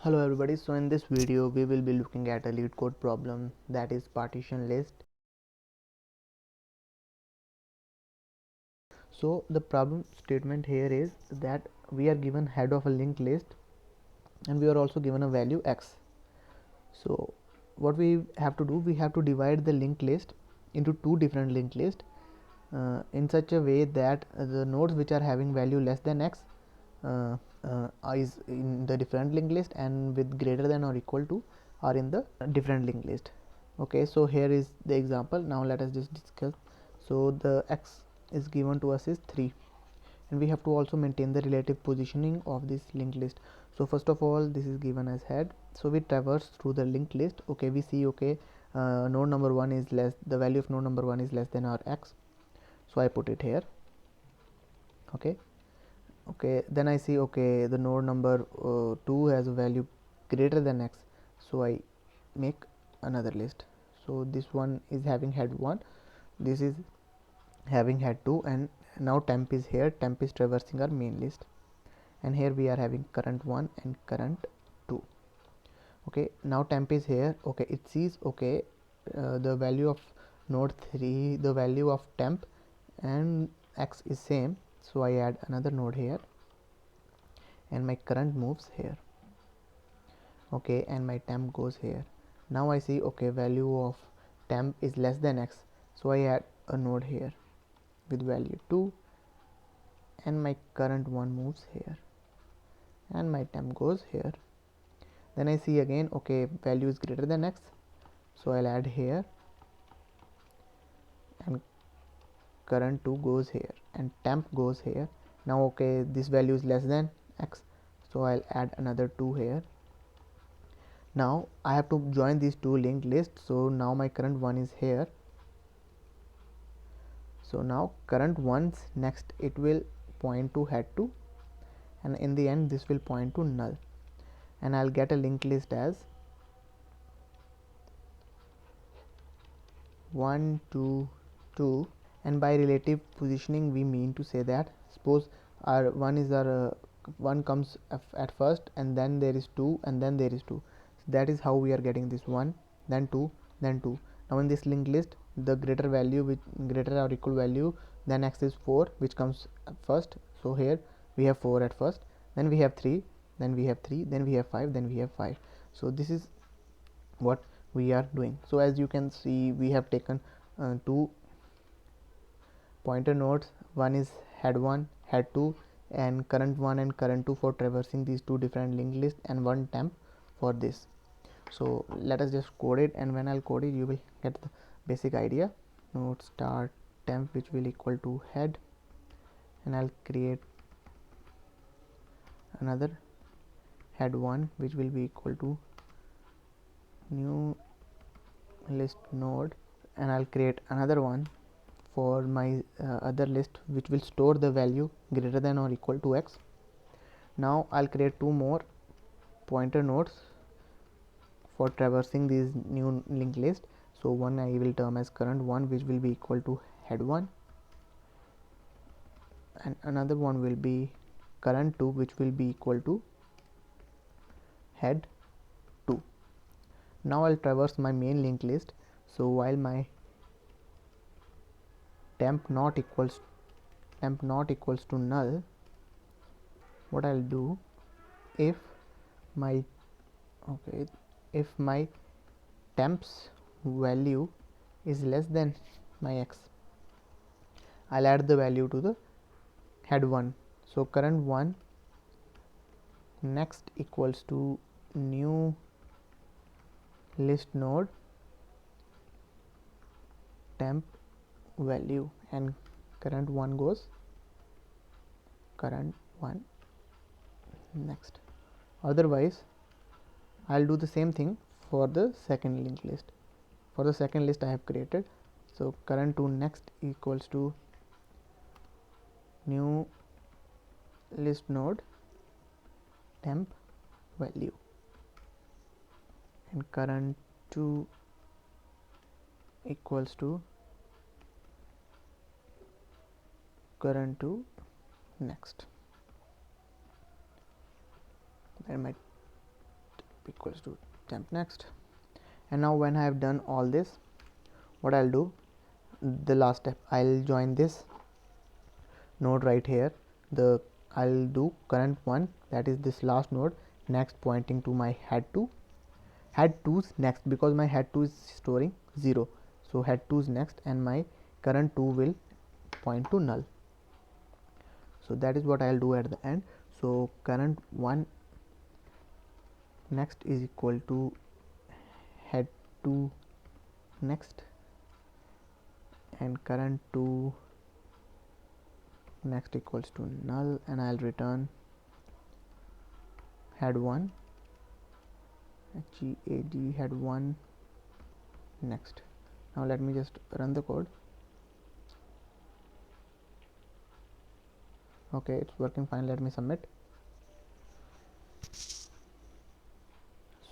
Hello everybody, so in this video we will be looking at a LeetCode problem, that is partition list. So the problem statement here is that we are given head of a linked list and we are also given a value x. So what we have to do, we have to divide the linked list into two different linked lists in such a way that the nodes which are having value less than x uh, is in the different linked list, and with greater than or equal to are in the different linked list. Okay, so here is the example. Now let us just discuss. So the x is given to us is 3, and we have to also maintain the relative positioning of this linked list. So first of all, this is given as head, so we traverse through the linked list. Okay, we see, okay, node number 1 is less, the value of node number 1 is less than our x, so I put it here. Okay, then I see, okay, the node number 2 has a value greater than x, so I make another list. So this one is having head 1, this is having head 2, and now temp is here, temp is traversing our main list, and here we are having current 1 and current 2. Okay, now temp is here. Okay, it sees, okay, the value of node 3, the value of temp and x is same, so I add another node here and my current moves here. Okay, and my temp goes here. Now I see, okay, value of temp is less than x, so I add a node here with value 2, and my current one moves here and my temp goes here. Then I see again, okay, value is greater than x, so I'll add here, and current 2 goes here and temp goes here. Now, okay, this value is less than x, so I'll add another 2 here. Now I have to join these two linked lists, so now my current one is here. So now current one's next it will point to head 2, and in the end this will point to null, and I'll get a linked list as 1 2 2. And by relative positioning we mean to say that, suppose our one is our one comes at first, and then there is 2, and then there is 2. So that is how we are getting this 1, then 2, then 2. Now in this linked list, the greater value with greater or equal value then x is 4, which comes first. So here we have 4 at first, then we have 3, then we have 3, then we have 5, then we have 5. So this is what we are doing. So as you can see, we have taken two pointer nodes, one is head 1, head 2, and current 1 and current 2 for traversing these two different linked lists, and one temp for this. So let us just code it, and when I'll code it you will get the basic idea. Node start temp which will equal to head, and I'll create another head 1 which will be equal to new list node, and I'll create another one for my other list which will store the value greater than or equal to x. Now I'll create two more pointer nodes for traversing these new linked list. So one I will term as current 1 which will be equal to head 1, and another one will be current 2 which will be equal to head 2. Now I'll traverse my main linked list. So while my temp not equals to null, what I'll do, if my if my temp's value is less than my x, I'll add the value to the head 1. So current 1 next equals to new list node temp value, and current 1 goes current 1 next. Otherwise I'll do the same thing for the second linked list. For the second list I have created, so current 2 next equals to new list node temp value, and current 2 equals to current 2 next, and my equals to temp next. And now when I have done all this, what I'll do, the last step, I'll join this node right here. I'll do current one, that is this last node, next pointing to my head 2, head 2's next, because my head 2 is storing 0, so head 2's next, and my current 2 will point to null. So that is what I'll do at the end. So current 1 next is equal to head 2 next, and current 2 next equals to null, and I'll return head 1 head 1 next. Now let me just run the code. Okay, it's working fine. Let me submit.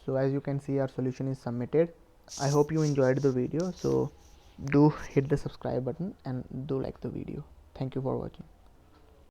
So as you can see, our solution is submitted. I hope you enjoyed the video, so do hit the subscribe button and do like the video. Thank you for watching.